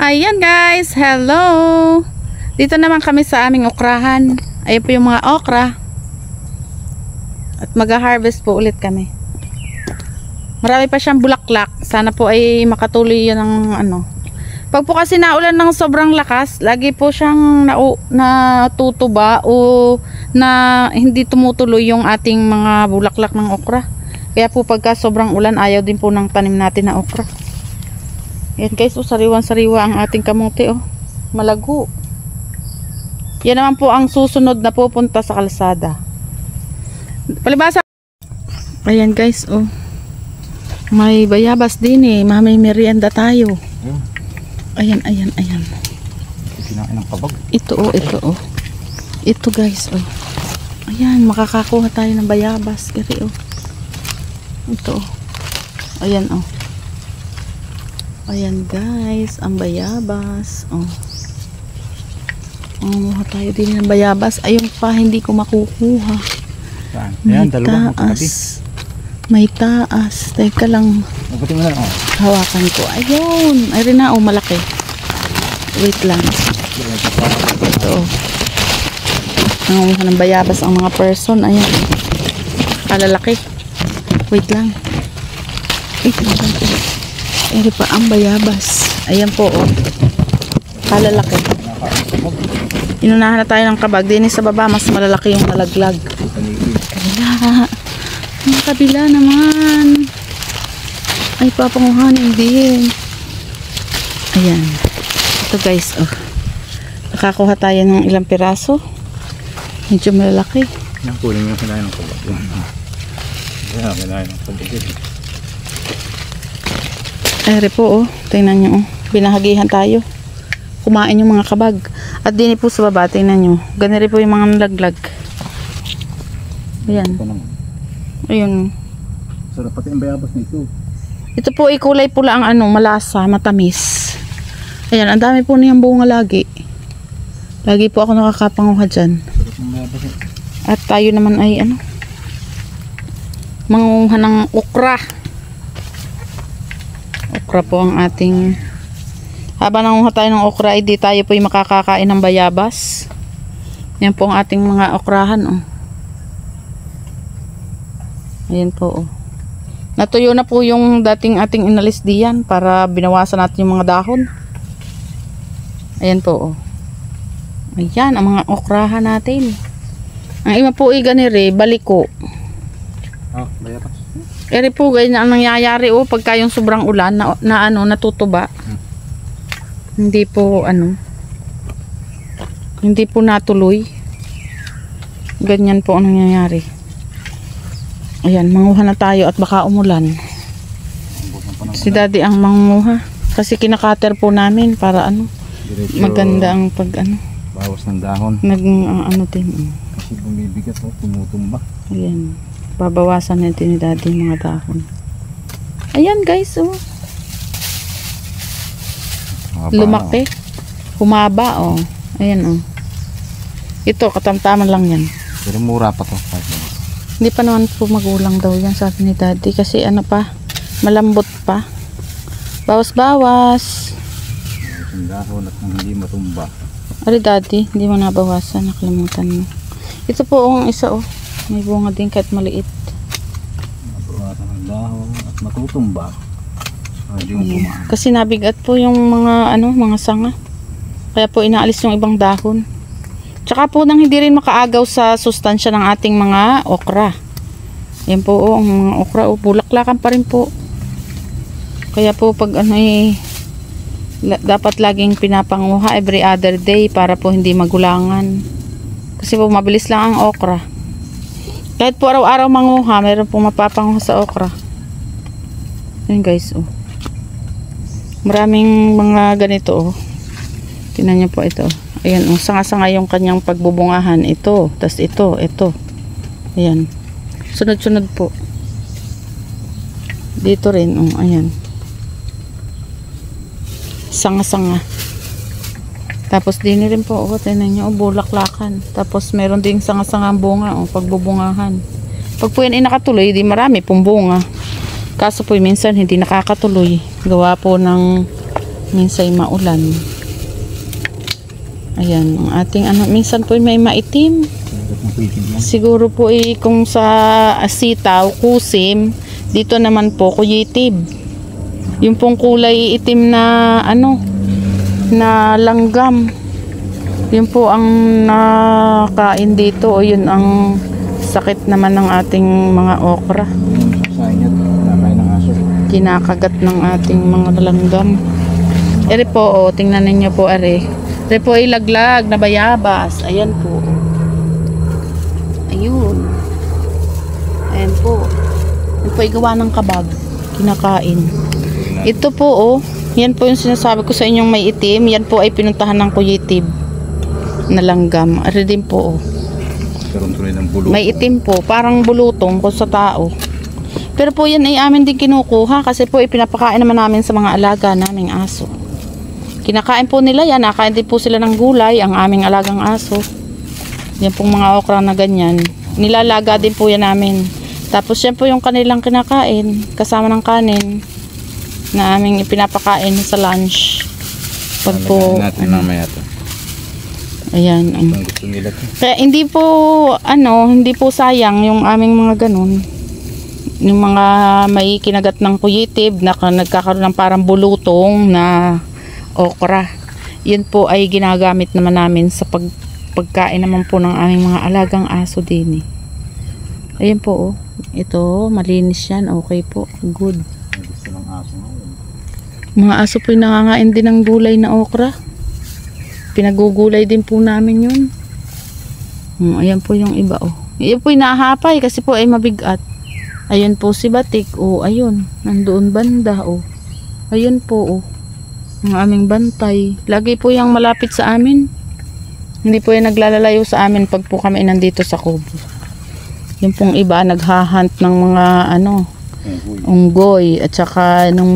Ayan guys, hello! Dito naman kami sa aming okrahan. Ayan po yung mga okra. At mag-harvest po ulit kami. Marami pa siyang bulaklak. Sana po ay makatuloy yun ng ano. Pag po kasi naulan ng sobrang lakas, lagi po siyang natutuba o na hindi tumutuloy yung ating mga bulaklak ng okra. Kaya po pagka sobrang ulan, ayaw din po ng tanim natin na okra. Yan guys, sariwan-sariwa ang ating kamote, malago. Yan naman po ang susunod na pupunta sa kalsada. Palibasa. Ayan guys, may bayabas din may merienda tayo. Ayan. Kinain ng kabag. Ito ito guys, ayan, makakakuha tayo ng bayabas. Ito ayan, ayan guys, ang bayabas. Manguha tayo din ng bayabas. Ayun pa, hindi ko makukuha. Saan? May Ayan, dalawa. taas. May taas. Teka lang. Mabuti mo na lang. Hawakan ko. Ayun. Ay rin na, malaki. Wait lang. Ito. Nangunguha ng bayabas ang mga person. Ayan. Kalalaki. Wait lang. Eri pa ang bayabas. Ayan po, kalalaki. Inunahan na tayo ng kabag. Din sa baba, mas malalaki yung nalaglag. Ang kabila naman. Ay, papanguhanin din. Ayan. Ito guys, nakakuha tayo ng ilang piraso. Medyo malalaki. Yan, kunin yung kinain ng kabag. Yan, kinain ng kabag. Ere po, tingnan nyo, binahagihan tayo. Kumain yung mga kabag. At din po sa baba, tingnan nyo, ganun po yung mga nalaglag. Ayan. Ayun. Sarap pati ang bayabas nito. Ito po ay kulay pula ang malasa, matamis. Ayan, ang dami po niyang bunga lagi. Lagi po ako nakakapanguha dyan. Sarap ang bayabas nito. At tayo naman ay manguha ng okra. Okra po ang ating, habang nanguha tayo ng okra, hindi tayo po yung makakakain ng bayabas. Yan po ang ating mga okrahan. Ayan po. Natuyo na po yung dating ating inalis diyan para binawasan natin yung mga dahon. Ayan po. Ayan ang mga okrahan natin. Ang ima po ay ganire, baliko. Bayabas. Eri po ganyan ang nangyayari pagka yung sobrang ulan na natutuba. Hindi po hindi po natuloy. Ganyan po ang nangyayari. Ayan, manguha na tayo at baka umulan. Si daddy ang manguha kasi kinakater po namin para maganda ang bawas ng dahon. Din. Kasi bumibigat tumutumba. Ayan. Babawasan natin ni daddy mga dahon. Ayan guys, lumaki. Humaba, ayan, ito, katamtaman lang yan. Pero mura pa to. Hindi pa naman po magulang daw yan, sabi ni daddy. Kasi malambot pa. Bawas-bawas. Ang dahon at hindi matumba. Ari daddy, hindi mo nabawasan. Nakalimutan mo. Ito po ang isa, may bunga din kahit maliit. Nabawasan ang dahon at matutumba. Hindi mo kumain. Kasi nabigat po yung mga sanga. Kaya po inaalis yung ibang dahon. Tsaka po nang hindi rin makaagaw sa sustansya ng ating mga okra. Yan po, ang mga okra, bulaklakan pa rin po. Kaya po pag dapat laging pinapanguha every other day para po hindi magulangan. Kasi po mabilis lang ang okra. Kahit po araw-araw manguha, mayroon po mapapanguha sa okra. Yan guys, maraming mga ganito, tingnan nyo po ito. Ayan, sanga-sanga yung kanyang pagbubungahan. Ito, tas ito. Ayan. Sunod-sunod po. Dito rin, ayan. Sanga-sanga. Tapos din rin po, tingnan nyo, bulaklakan. Tapos meron ding sanga-sanga bunga, pagbubungahan. Pag po yan nakatuloy, di marami pong bunga. Kaso po minsan hindi nakakatuloy. Gawa po ng Minsan maulan. Ayan, ang ating ano, minsan po may maitim. Siguro po kung sa sitaw, kusim, dito naman po kuyitib. Yung pong kulay itim na ano, na langgam. Yun po ang nakain dito o yun ang sakit naman ng ating mga okra. Kinakagat ng ating mga langgam. Ere po, tingnan ninyo po are. Ere po ilaglag na bayabas. Ayan po. Ayun. Ayan po. Yan po gawa ng kabag. Kinakain. Ito po yan po yung sinasabi ko sa inyong may itim. Yan po ay pinuntahan ng kuyitib na langgam. Are din po may itim po. Parang bulutong kung sa tao. Pero po yan ay amin din kinukuha kasi po ipinapakain naman namin sa mga alaga naming aso. Kinakain po nila yan. Nakain din po sila ng gulay ang aming alagang aso. Yan pong mga okra na ganyan. Nilalaga din po yan namin. Tapos yan po yung kanilang kinakain kasama ng kanin na aming ipinapakain sa lunch. Pag po natin mamaya to. Ayan. Gusto nila to. Kaya hindi po sayang yung aming mga ganun. Yung mga may kinagat ng kuyitib na nagkakaroon ng parang bulutong na okra. Yun po ay ginagamit naman namin sa pagkain naman po ng aming mga alagang aso din. Ayan po ito malinis yan. Okay po. Good. Gusto ng aso ngayon. Mga aso po yung nangangain din ng gulay na okra. Pinagugulay din po namin yun. Ayan po yung iba Ayan po yung nahapay kasi po ay mabigat. Ayun po si Batik. Ayun. Nandoon banda. Ayun po. Ang aming bantay. Lagi po yung malapit sa amin. Hindi po yung naglalalayo sa amin pag po kami nandito sa kubo. Yung pong iba naghahunt ng mga unggoy at saka ng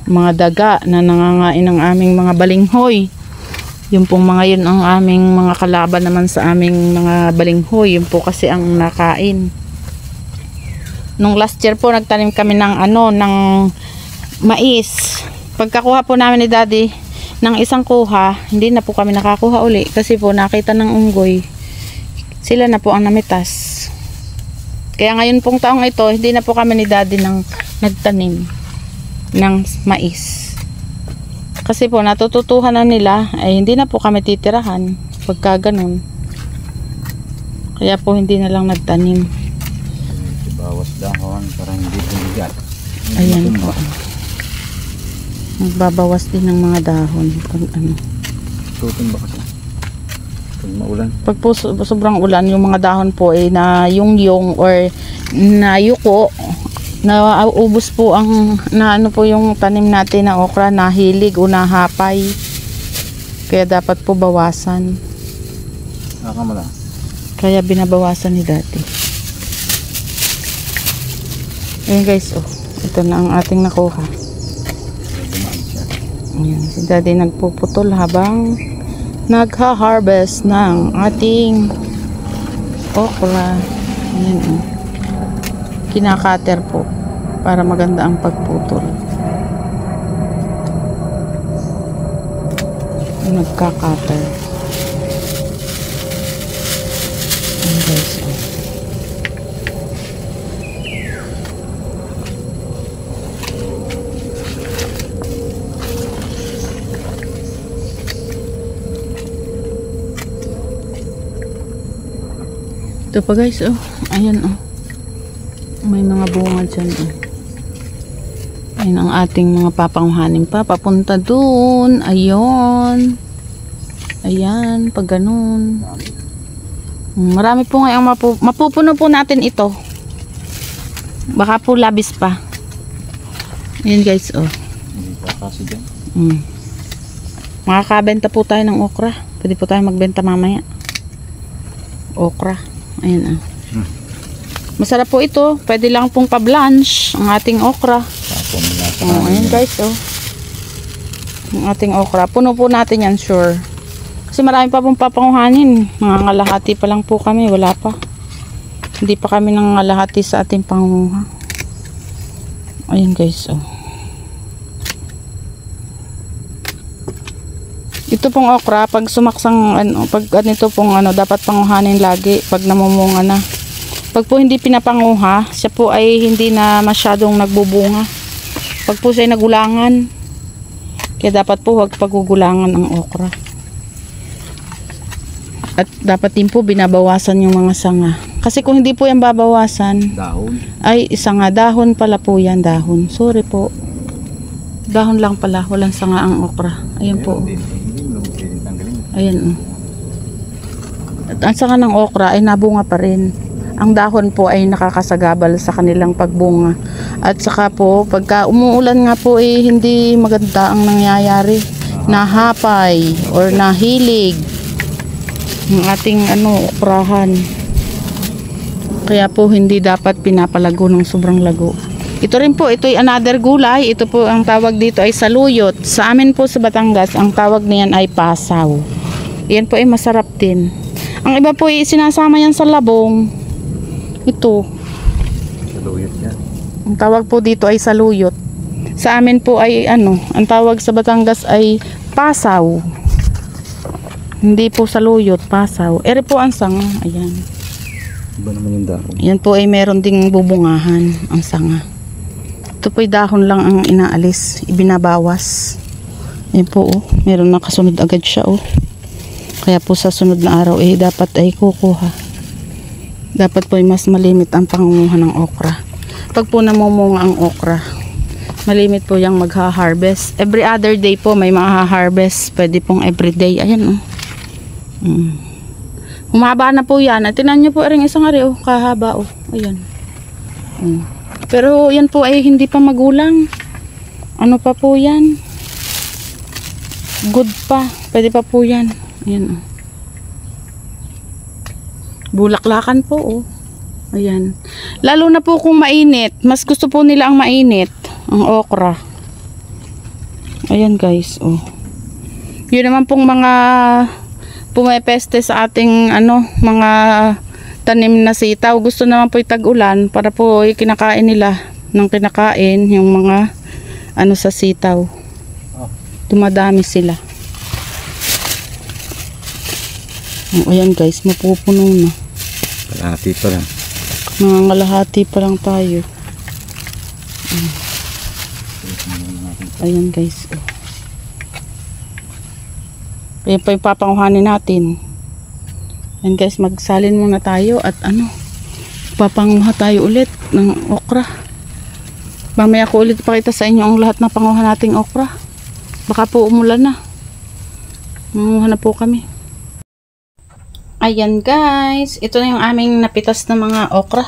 mga daga na nangangain ng aming mga balinghoy. Yung pong mga yun ang aming mga kalaban naman sa aming mga balinghoy. Yung po kasi ang nakain. Nung last year po nagtanim kami ng ng mais. Pagkakuha po namin ni Daddy ng isang kuha, hindi na po kami nakakuha uli kasi po nakita ng unggoy. Sila na po ang namitas. Kaya ngayon pong taong ito, hindi na po kami ni Daddy nagtanim ng mais. Kasi po natututuhan na nila ay hindi na po kami titirahan pagka ganun. Kaya po hindi na lang nagtanim. Bawas dahon para hindi bumigat. Ayan po. Magbabawas din ng mga dahon pag Tutun ba kasi? Pag maulan. Pag po sobrang ulan, yung mga dahon po ay na yung or nayuko, naubos po ang po yung tanim natin na okra, nahilig o nahapay. Kaya dapat po bawasan. Nakamala. Kaya binabawasan ni Daddy. Ayan guys, ito na ang ating nakuha. Ayan, si Daddy nagpuputol habang nagha-harvest ng ating okra. Ayan, kinakater po para maganda ang pagputol. Nagkakater. Ayan guys, ito pa guys, ayan may mga bunga dyan ayan ang ating mga papanguhanin pa papunta dun, ayun ayan, pag ganun marami po ngayong mapupuno po natin ito, baka po labis pa. Ayan guys, Hindi pa kasi dyan. makakabenta po tayo ng okra, pwede po tayo magbenta mamaya okra. Ayan masarap po ito. Pwede lang pong pa-blanch ang ating okra. Ayan guys, ang ating okra. Puno po natin yan, sure. Kasi marami pa pong papanguhanin. Mga ngalahati pa lang po kami. Wala pa. Hindi pa kami nangalahati sa ating panguha. Ayan guys, Ito pong okra, pag sumaksang, pag ganito pong dapat panguhanin lagi pag namumunga na. Pag po hindi pinapanguha, siya po ay hindi na masyadong nagbubunga. Pag po siya ay nagulangan, kaya dapat po huwag pagugulangan ang okra. At dapat din po binabawasan yung mga sanga. Kasi kung hindi po yan babawasan, Dahon. ay isa nga, dahon pala po yan, dahon. Sorry po. Dahon lang pala, walang sanga ang okra. Ayan po. Ayan. At ang sanga ng okra ay nabunga pa rin. Ang dahon po ay nakakasagabal sa kanilang pagbunga. At saka po, pagka umuulan nga po hindi maganda ang nangyayari. Nahapay or nahilig ng ating okrahan. Kaya po hindi dapat pinapalago ng sobrang lago. Ito rin po, ito ay another gulay. Ito po ang tawag dito ay saluyot. Sa amin po sa Batangas, ang tawag niyan ay pasaw. Yan po ay masarap din. Ang iba po ay sinasama yan sa labong. Ito. Saluyot yan. Ang tawag po dito ay saluyot. Sa amin po ay ang tawag sa Batangas ay pasaw. Hindi po saluyot, pasaw. Ere po ang sanga. Ayan. Iba naman yung dahon. Yan po ay meron ding bubungahan ang sanga. Ito po ay dahon lang ang inaalis, ibinabawas. Yan po meron na kasunod agad siya Kaya po sa sunod na araw dapat ay kukuha. Dapat po ay mas malimit ang pangunguha ng okra. Pag po namumunga ang okra, malimit po yung magha-harvest. Every other day po may maha-harvest. Pwede pong everyday. Ayan Humaba na po yan. At tinan nyo po rin isang ari kahaba Ayan. Pero yan po ay hindi pa magulang. Ano pa po yan? Good pa. Pwede pa po yan. Ayan Bulaklakan po Ayan. Lalo na po kung mainit. Mas gusto po nila ang mainit. Ang okra. Ayan guys Yun naman pong mga pumepeste sa ating mga tanim na sitaw. Gusto naman po tag-ulan para po kinakain nila ng kinakain yung mga sa sitaw. Dumadami sila. Ayan guys, mapupuno na. Kalahati pa lang. Nangangalahati pa lang tayo. Ayan guys. Ayan pa yung papanguhanin natin. Ayan guys, magsalin muna tayo at papanguha tayo ulit ng okra. Mamaya ko ulit pakita sa inyo ang lahat ng panguha nating okra. Baka po umulan na. Manguha na po kami. Ayan guys, ito na yung aming napitas na mga okra.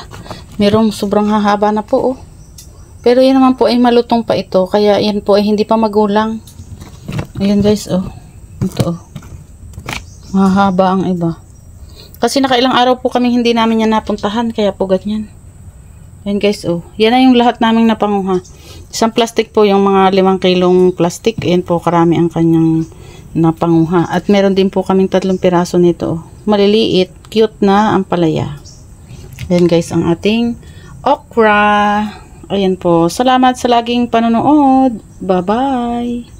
Merong sobrang hahaba na po Pero yan naman po ay malutong pa ito. Kaya yan po ay hindi pa magulang. Ayan guys Ito mahaba ang iba. Kasi nakailang araw po kami hindi namin yan napuntahan. Kaya po ganyan. Ayan guys Yan na yung lahat naming napanguha. Isang plastic po yung mga 5 kilong plastic. Ayan po karami ang kanyang napanguha. At meron din po kaming 3 piraso nito maliliit, cute na ang palaya. Ayan guys ang ating okra. Ayan po. Salamat sa laging panonood. Bye bye.